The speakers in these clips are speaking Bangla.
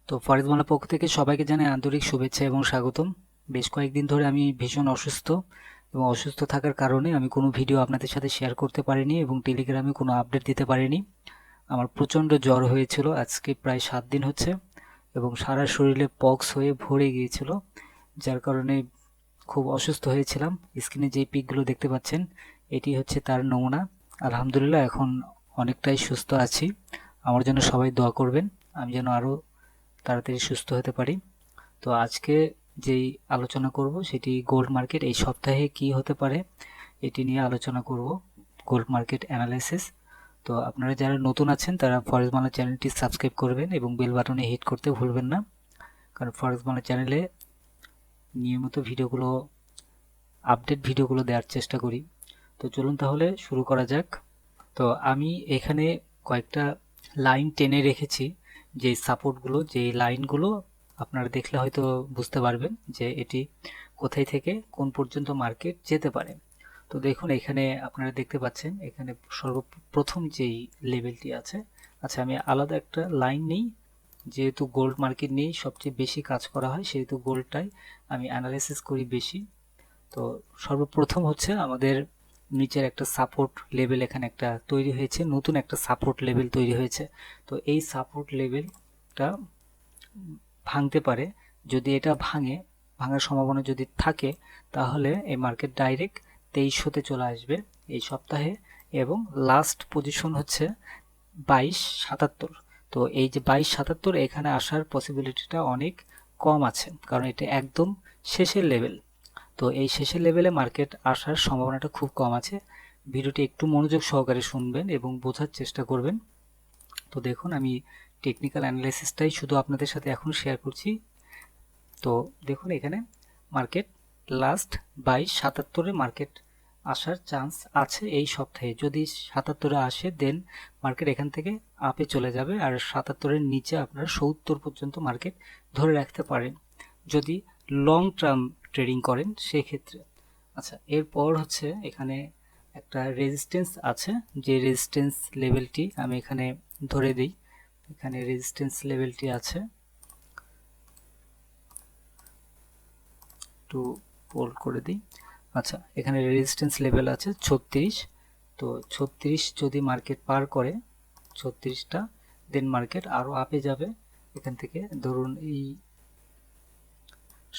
তো ফরেজ বাংলার পক্ষ থেকে সবাইকে জানাই আন্তরিক শুভেচ্ছা এবং স্বাগতম। বেশ কয়েকদিন ধরে আমি ভীষণ অসুস্থ এবং অসুস্থ থাকার কারণে আমি কোনো ভিডিও আপনাদের সাথে শেয়ার করতে পারিনি এবং টেলিগ্রামে কোনো আপডেট দিতে পারিনি। আমার প্রচণ্ড জ্বর হয়েছিল, আজকে প্রায় 7 দিন হচ্ছে, এবং সারা শরীরে পক্স হয়ে ভরে গিয়েছিল, যার কারণে খুব অসুস্থ হয়েছিলাম। স্ক্রিনে যে পিকগুলো দেখতে পাচ্ছেন এটি হচ্ছে তার নমুনা। আলহামদুলিল্লাহ এখন অনেকটাই সুস্থ আছি। আমার জন্য সবাই দোয়া করবেন, আমি যেন আরও তাড়াতাড়ি সুস্থ হতে পারি। তো আজকে যেই আলোচনা করব সেটি গোল্ড মার্কেট এই সপ্তাহে কি হতে পারে এটি নিয়ে আলোচনা করব, গোল্ড মার্কেট অ্যানালাইসিস। তো আপনারা যারা নতুন আছেন তারা ফরেক্স বাংলা চ্যানেলটি সাবস্ক্রাইব করবেন এবং বেল বাটনে হিট করতে ভুলবেন না, কারণ ফরেক্স বাংলা চ্যানেলে নিয়মিত আপডেট ভিডিওগুলো দেওয়ার চেষ্টা করি। তো চলুন তাহলে শুরু করা যাক। তো আমি এখানে কয়েকটা লাইন টেনে রেখেছি, যে সাপোর্টগুলো, যে লাইনগুলো আপনারা দেখলে হয়তো বুঝতে পারবেন যে এটি কোথায় থেকে কোন পর্যন্ত মার্কেট যেতে পারে। তো দেখুন এখানে আপনারা দেখতে পাচ্ছেন, এখানে সর্বপ্রথম যেই লেভেলটি আছে, আচ্ছা আমি আলাদা একটা লাইন নেই, যেহেতু গোল্ড মার্কেট নিয়েই সবচেয়ে বেশি কাজ করা হয় সেহেতু গোল্ডটাই আমি অ্যানালাইসিস করি বেশি। তো সর্বপ্রথম হচ্ছে আমাদের নিচের একটা সাপোর্ট লেভেল এখানে একটা তৈরি হয়েছে, নতুন একটা সাপোর্ট লেভেল তৈরি হয়েছে। তো এই সাপোর্ট লেভেলটা ভাঙতে পারে, যদি এটা ভাঙার সম্ভাবনা যদি থাকে তাহলে এই মার্কেট ডাইরেক্ট 2300-তে চলে আসবে এই সপ্তাহে, এবং লাস্ট পজিশন হচ্ছে 2277। তো এই যে 2277 এখানে আসার পসিবিলিটিটা অনেক কম আছে, কারণ এটা একদম শেষের লেভেল। তো এই শেষের লেভেলে মার্কেট আসার সম্ভাবনাটা খুব কম আছে। ভিডিওটি একটু মনোযোগ সহকারে শুনবেন এবং বোঝার চেষ্টা করবেন। তো দেখুন আমি টেকনিক্যাল অ্যানালাইসিসটাই শুধু আপনাদের সাথে এখন শেয়ার করছি। তো দেখুন এখানে মার্কেট লাস্ট 2277-এ মার্কেট আসার চান্স আছে এই সপ্তাহে। যদি 77-এ আসে দেন মার্কেট এখান থেকে আপে চলে যাবে, আর 77-এর নিচে আপনারা 70 পর্যন্ত মার্কেট ধরে রাখতে পারেন যদি লং টার্ম ট্রেডিং করেন সেক্ষেত্রে। আচ্ছা এরপর হচ্ছে এখানে একটা রেজিস্ট্যান্স আছে, যে রেজিস্ট্যান্স লেভেলটি আমি এখানে ধরে দিই। এখানে রেজিস্ট্যান্স লেভেলটি আছে, একটু বোল্ড করে দিই। আচ্ছা এখানে রেজিস্ট্যান্স লেভেল আছে 36। তো 36 যদি মার্কেট পার করে 36টা, দেন মার্কেট আরও আপে যাবে। এখান থেকে ধরুন এই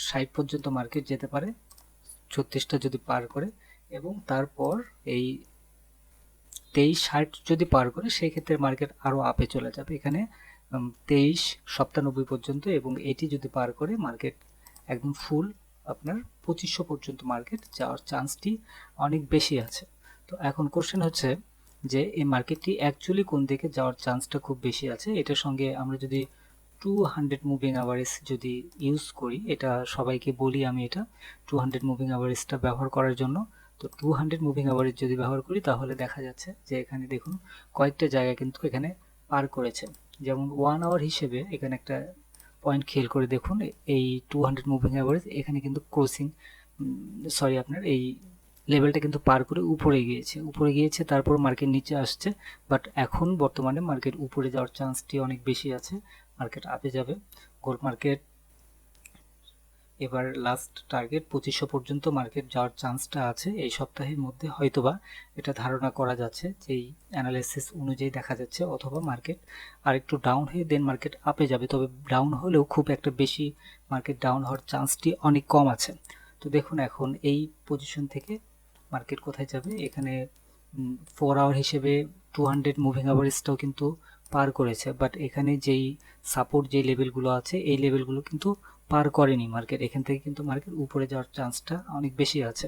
60 পর্যন্ত মার্কেট যেতে পারে 36টা যদি পার করে, এবং তারপর এই 2360 যদি পার করে সেই ক্ষেত্রে মার্কেট আরও আপে চলে যাবে এখানে 2397 পর্যন্ত, এবং এটি যদি পার করে মার্কেট একদম ফুল আপনার 2500 পর্যন্ত মার্কেট যাওয়ার চান্সটি অনেক বেশি আছে। তো এখন কোশ্চেন হচ্ছে যে এই মার্কেটটি অ্যাকচুয়ালি কোন দিকে যাওয়ার চান্সটা খুব বেশি আছে। এটার সঙ্গে আমরা যদি 200 মুভিং অ্যাভারেজ যদি ইউজ করি, এটা সবাইকে বলি আমি, এটা 200 মুভিং অ্যাভারেজটা ব্যবহার করার জন্য। তো 200 মুভিং অ্যাভারেজ যদি ব্যবহার করি তাহলে দেখা যাচ্ছে যে এখানে দেখুন কয়েকটা জায়গা কিন্তু এখানে পার করেছে। যেমন 1 আওয়ার হিসেবে এখানে একটা পয়েন্ট খেয়াল করে দেখুন, এই 200 মুভিং অ্যাভারেজ এখানে কিন্তু ক্রসিং, আপনার এই লেভেলটা কিন্তু পার করে উপরে গিয়েছে, তারপর মার্কেট নিচে আসছে। বাট এখন বর্তমানে মার্কেট উপরে যাওয়ার চান্সটি অনেক বেশি আছে, মার্কেট আপে যাবে। গোল্ড মার্কেট এবার লাস্ট টার্গেট 2500 পর্যন্ত মার্কেট যাওয়ার চান্সটা আছে এই সপ্তাহের মধ্যে, হয়তোবা এটা ধারণা করা যাচ্ছে যেই অ্যানালাইসিস অনুযায়ী দেখা যাচ্ছে, অথবা মার্কেট আর একটু ডাউন হয়ে দেন মার্কেট আপে যাবে। তবে ডাউন হলেও খুব একটা বেশি মার্কেট ডাউন হওয়ার চান্সটি অনেক কম আছে। তো দেখুন এখন এই পজিশন থেকে মার্কেট কোথায় যাবে, এখানে 4 আওয়ার হিসেবে 200 মুভিং অ্যাভারেজটাও কিন্তু পার করেছে, বাট এখানে যেই সাপোর্ট যে লেভেলগুলো আছে এই লেভেলগুলো কিন্তু পার করেনি মার্কেট। এখান থেকে কিন্তু মার্কেট উপরে যাওয়ার চান্সটা অনেক বেশি আছে।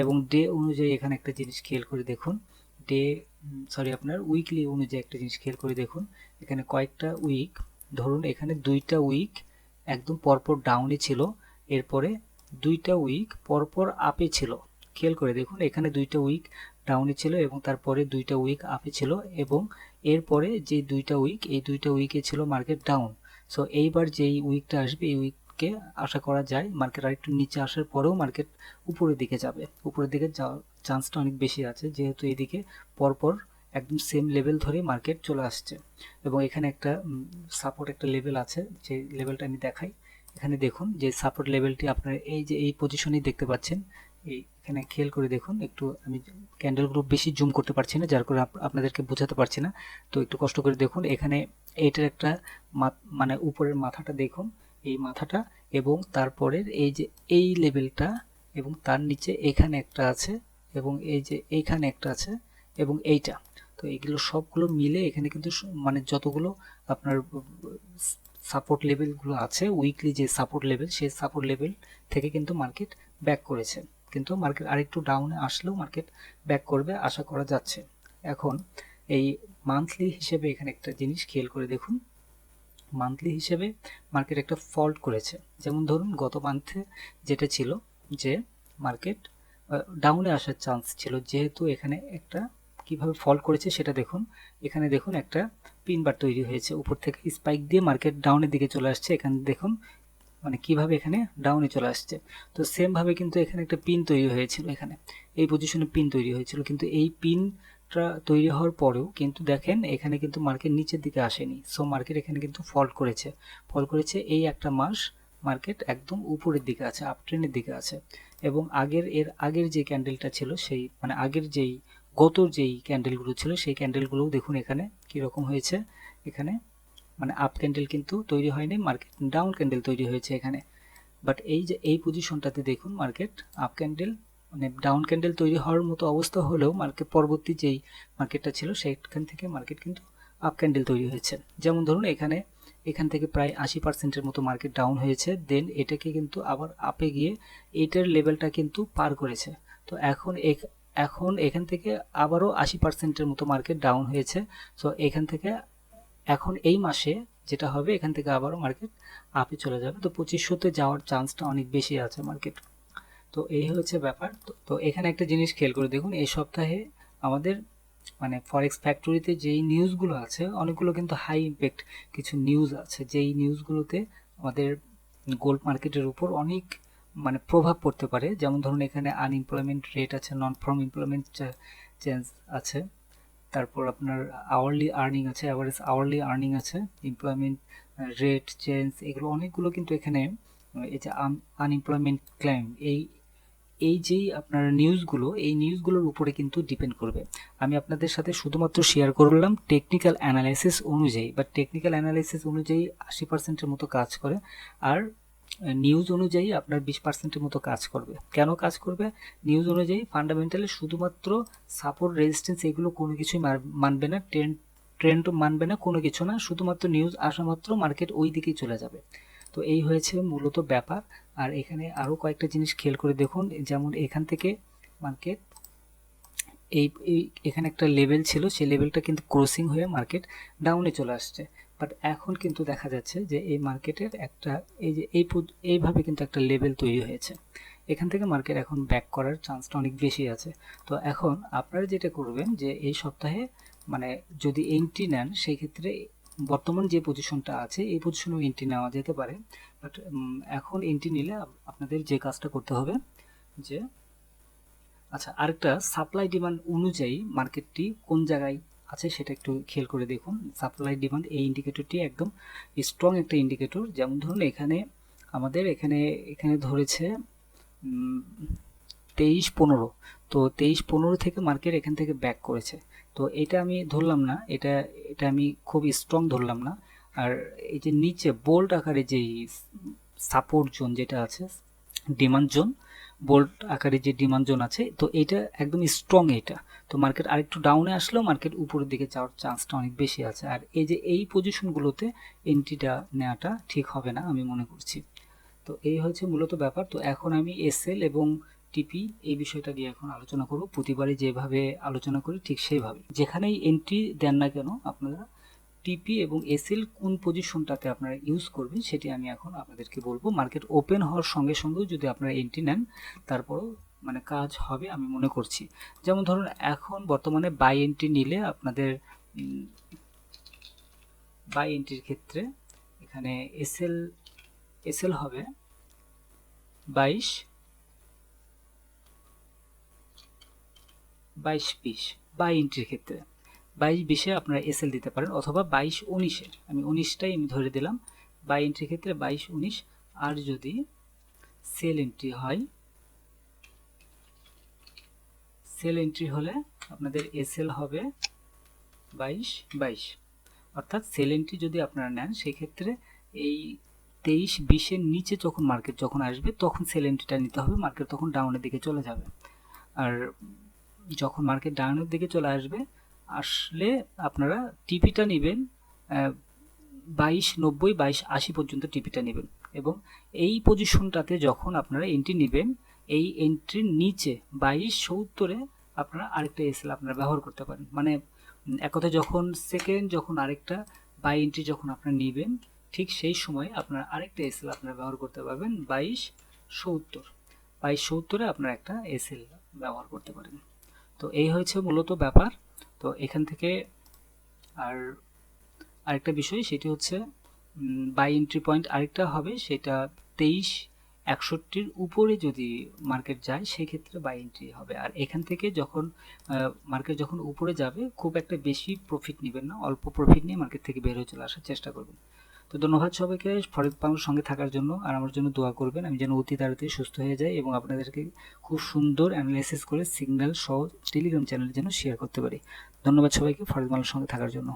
এবং ডে অনুযায়ী এখানে একটা জিনিস খেয়াল করে দেখুন, ডে আপনার উইকলি অনুযায়ী একটা জিনিস খেয়াল করে দেখুন, এখানে কয়েকটা উইক, ধরুন এখানে 2টা উইক একদম পরপর ডাউনে ছিল, এরপরে 2টা উইক পরপর আপে ছিল। খেয়াল করে দেখুন এখানে 2টা উইক ডাউনে ছিল এবং তারপরে 2টা উইক আপে ছিল, এবং এরপরে যে 2টা উইক, এই 2টা উইকে ছিল মার্কেট ডাউন। সো এইবার যেই উইকটা আসবে এই উইককে আশা করা যায় মার্কেট আরেকটু নিচে আসার পরেও মার্কেট উপরের দিকে যাবে, উপরের দিকে যাওয়ার চান্সটা অনেক বেশি আছে, যেহেতু এদিকে পরপর একদম সেম লেভেল ধরে মার্কেট চলে আসছে এবং এখানে একটা সাপোর্ট একটা লেভেল আছে, যে লেভেলটা আমি দেখাই। এখানে দেখুন যে সাপোর্ট লেভেলটি আপনারা এই যে এই পজিশনেই দেখতে পাচ্ছেন। এই এখানে খেয়াল করে দেখুন, একটু আমি ক্যান্ডেল গ্রুপ বেশি জুম করতে পারছি না, যার করে আপনাদেরকে বোঝাতে পারছি না, তো একটু কষ্ট করে দেখুন। এখানে এইটার একটা মানে উপরের মাথাটা দেখুন, এই মাথাটা, এবং তারপরের এই যে এই লেভেলটা, এবং তার নিচে এখানে একটা আছে, এবং এই যে এইখানে একটা আছে, এবং এইটা। তো এগুলো সবগুলো মিলে এখানে কিন্তু মানে যতগুলো আপনার সাপোর্ট লেভেলগুলো আছে, উইকলি যে সাপোর্ট লেভেল, সেই সাপোর্ট লেভেল থেকে কিন্তু মার্কেট ব্যাক করেছে, কিন্তু মার্কেট আরেকটু ডাউনে আসলেও মার্কেট ব্যাক করবে আশা করা যাচ্ছে। এখন এই মান্থলি হিসেবে এখানে একটা জিনিস খেয়াল করে দেখুন, মান্থলি হিসেবে মার্কেট একটা ফল্ট করেছে। যেমন ধরুন গত মান্থে যেটা ছিল যে মার্কেট ডাউনে আসার চান্স ছিল, যেহেতু এখানে একটা কিভাবে ফল্ট করেছে সেটা দেখুন। এখানে দেখুন একটা পিন বার তৈরি হয়েছে, উপর থেকে স্পাইক দিয়ে মার্কেট ডাউনের দিকে চলে আসছে। এখানে দেখুন মানে কিভাবে এখানে ডাউনে চলে আসছে। তো সেম ভাবে কিন্তু এখানে একটা পিন তৈরি হয়েছিল, এখানে এই পজিশনে পিন তৈরি হয়েছিল, কিন্তু এই পিনটা তৈরি হওয়ার পরেও কিন্তু দেখেন এখানে কিন্তু মার্কেট নিচের দিকে আসেনি। সো মার্কেট এখানে কিন্তু ফল করেছে এই একটা মাস মার্কেট একদম উপরের দিকে আছে, আপ ট্রেন্ডের দিকে আছে। এবং এর আগের যে ক্যান্ডেলটা ছিল, সেই মানে আগের যেই যেই ক্যান্ডেলগুলো ছিল, সেই ক্যান্ডেলগুলোও দেখুন এখানে কীরকম হয়েছে। এখানে মানে আপ ক্যান্ডেল কিন্তু তৈরি হয়নি, মার্কেট ডাউন ক্যান্ডেল তৈরি হয়েছে এখানে। বাট এই যে এই পজিশনটাতে দেখুন মার্কেট আপ ক্যান্ডেল মানে ডাউন ক্যান্ডেল তৈরি হওয়ার মতো অবস্থা হলেও মার্কেট পরবর্তী যেই মার্কেটটা ছিল সেখান থেকে মার্কেট কিন্তু আপ ক্যান্ডেল তৈরি হয়েছে। যেমন ধরুন এখান থেকে প্রায় 80%-এর মতো মার্কেট ডাউন হয়েছে, দেন এটাকে কিন্তু আবার আপে গিয়ে এইটার লেভেলটা কিন্তু পার করেছে। তো এখন এখান থেকে আবারও 80%-এর মতো মার্কেট ডাউন হয়েছে। সো এখান থেকে এখন এই মাসে যেটা হবে, এখান থেকে আবারও মার্কেট আপে চলে যাবে। তো 2500-তে যাওয়ার চান্সটা অনেক বেশি আছে মার্কেট। তো এই হচ্ছে ব্যাপার। তো এখানে একটা জিনিস খেয়াল করে দেখুন, এই সপ্তাহে আমাদের মানে ফরেক্স ফ্যাক্টরিতে যেই নিউজগুলো আছে, অনেকগুলো কিন্তু হাই ইম্প্যাক্ট কিছু নিউজ আছে, যেই নিউজগুলোতে আমাদের গোল্ড মার্কেটের উপর অনেক মানে প্রভাব পড়তে পারে। যেমন ধরুন এখানে আনএমপ্লয়মেন্ট রেট আছে, নন ফার্ম এমপ্লয়মেন্ট চেঞ্জ আছে, তারপর আপনার আওয়ারলি আর্নিং আছে, অ্যাভারেজ আওয়ারলি আর্নিং আছে, এমপ্লয়মেন্ট রেট চেঞ্জ, এগুলো অনেকগুলো কিন্তু এখানে এই যে আনএমপ্লয়মেন্ট ক্লেম, এই যেই আপনার নিউজগুলো, এই নিউজগুলোর উপরে কিন্তু ডিপেন্ড করবে। আমি আপনাদের সাথে শুধুমাত্র শেয়ার করলাম টেকনিক্যাল অ্যানালাইসিস অনুযায়ী, বা টেকনিক্যাল অ্যানালাইসিস অনুযায়ী 80%-এর মতো কাজ করে, আর নিউজ অনুযায়ী আপনার 20%-এর মতো কাজ করবে। কেন কাজ করবে? নিউজ অনুযায়ী ফান্ডামেন্টালি শুধুমাত্র সাপোর্ট রেজিস্ট্যান্স এগুলো কোনো কিছুই মানবে না, ট্রেন্ডও মানবে না, কোনো কিছু না, শুধুমাত্র নিউজ আসা মাত্র মার্কেট ওই দিকেই চলে যাবে। তো এই হয়েছে মূলত ব্যাপার। আর এখানে আরও কয়েকটা জিনিস খেয়াল করে দেখুন, যেমন এখান থেকে মার্কেট এই এখানে একটা লেভেল ছিল, সেই লেভেলটা কিন্তু ক্রসিং হয়ে মার্কেট ডাউনে চলে আসছে। বাট এখন কিন্তু দেখা যাচ্ছে যে এই মার্কেটের একটা এই যে এইভাবে কিন্তু একটা লেভেল তৈরি হয়েছে, এখান থেকে মার্কেট এখন ব্যাক করার চান্সটা অনেক বেশি আছে। তো এখন আপনারা যেটা করবেন যে এই সপ্তাহে মানে যদি এন্ট্রি নেন, সেই ক্ষেত্রে বর্তমান যে পজিশনটা আছে এই পজিশনেও এন্ট্রি নেওয়া যেতে পারে। বাট এখন এন্ট্রি নিলে আপনাদের যে কাজটা করতে হবে যে আচ্ছা, আরেকটা সাপ্লাই ডিমান্ড অনুযায়ী মার্কেটটি কোন জায়গায় আছে সেটা একটু খেয়াল করে দেখুন। সাপ্লাই ডিমান্ড এই ইন্ডিকেটরটি একদম স্ট্রং একটা ইন্ডিকেটর। যেমন ধরুন এখানে আমাদের এখানে ধরেছে 23-15, তো 23-15 থেকে মার্কেট এখান থেকে ব্যাক করেছে। তো এটা আমি ধরলাম না, এটা আমি খুব স্ট্রং ধরলাম না। আর এই যে নিচে বোল্ড আকারে যেই সাপোর্ট জোন যেটা আছে, ডিমান্ড জোন, বোল্ড আকারে যে ডিমান্ড জোন আছে, তো এটা একদম স্ট্রং এটা। তো মার্কেট আরেকটু ডাউনে আসলেও মার্কেট উপরের দিকে যাওয়ার চান্সটা অনেক বেশি আছে। আর এই যে এই পজিশনগুলোতে এন্ট্রিটা নেওয়াটা ঠিক হবে না আমি মনে করছি। তো এই হচ্ছে মূলত ব্যাপার। তো এখন আমি এসএল এবং টিপি এই বিষয়টা নিয়ে এখন আলোচনা করব। প্রতিবারই যেভাবে আলোচনা করি ঠিক সেইভাবে, যেখানেই এন্ট্রি দেন না কেন আপনারা টিপি এবং এসএল কোন পজিশনটাতে আপনারা ইউজ করবেন সেটি আমি এখন আপনাদেরকে বলবো। মার্কেট ওপেন হওয়ার সঙ্গে সঙ্গেও যদি আপনারা এন্ট্রি নেন তারপরও মানে কাজ হবে আমি মনে করছি। যেমন ধরুন এখন বর্তমানে বাই এন্ট্রি নিলে আপনাদের বাই এন্ট্রির ক্ষেত্রে এখানে এসএল হবে 22 20 বাই এন্ট্রির ক্ষেত্রে। 22-20-এ আপনারা এসএল দিতে পারেন, অথবা 22-19-এ, আমি 19টাই আমি ধরে দিলাম বাই এন্ট্রির ক্ষেত্রে 22-19। আর যদি সেল এন্ট্রি হয়, সেল এন্ট্রি হলে আপনাদের এসএল হবে 22-22। অর্থাৎ সেল এন্ট্রি যদি আপনারা নেন সেক্ষেত্রে এই 23-20-এর নিচে যখন মার্কেট যখন আসবে তখন সেল এন্ট্রিটা নিতে হবে, মার্কেট তখন ডাউনের দিকে চলে যাবে। আর যখন মার্কেট ডাউনের দিকে চলে আসবে, আসলে আপনারা টিপিটা নেবেন 22-90, 22-80 পর্যন্ত টিপিটা নেবেন, এবং এই পজিশনটাতে যখন আপনারা এন্ট্রি নেবেন, এই এন্ট্রির নিচে 22-70-এ আপনারা আরেকটা এসএল আপনারা ব্যবহার করতে পারেন। মানে এক কথায় যখন যখন আরেকটা বাই এন্ট্রি যখন আপনারা নেবেন, ঠিক সেই সময় আপনারা আরেকটা এসএল আপনারা ব্যবহার করতে পারবেন 22-70। 22-70-এ আপনারা একটা এসএল ব্যবহার করতে পারেন। তো এই হয়েছে মূলত ব্যাপার। তো এখান থেকে আর আরেকটা বিষয়, সেটি হচ্ছে বাই এন্ট্রি পয়েন্ট আরেকটা হবে, সেটা 23-61-র উপরে যদি মার্কেট যায় সেই ক্ষেত্রে বাই এন্ট্রি হবে। আর এখান থেকে যখন মার্কেট যখন উপরে যাবে, খুব একটা বেশি প্রফিট নেবেন না, অল্প প্রফিট নিয়ে মার্কেট থেকে বের হয়ে চলে আসার চেষ্টা করবেন। তো ধন্যবাদ সবাইকে ফরেক্স বাংলার সঙ্গে থাকার জন্য, আর আমার জন্য দোয়া করবেন আমি যেন অতি তাড়াতাড়ি সুস্থ হয়ে যাই এবং আপনাদেরকে খুব সুন্দর অ্যানালাইসিস করে সিগন্যাল সহ টেলিগ্রাম চ্যানেলের জন্য শেয়ার করতে পারি। ধন্যবাদ সবাইকে ফরেক্স বাংলার সঙ্গে থাকার জন্য।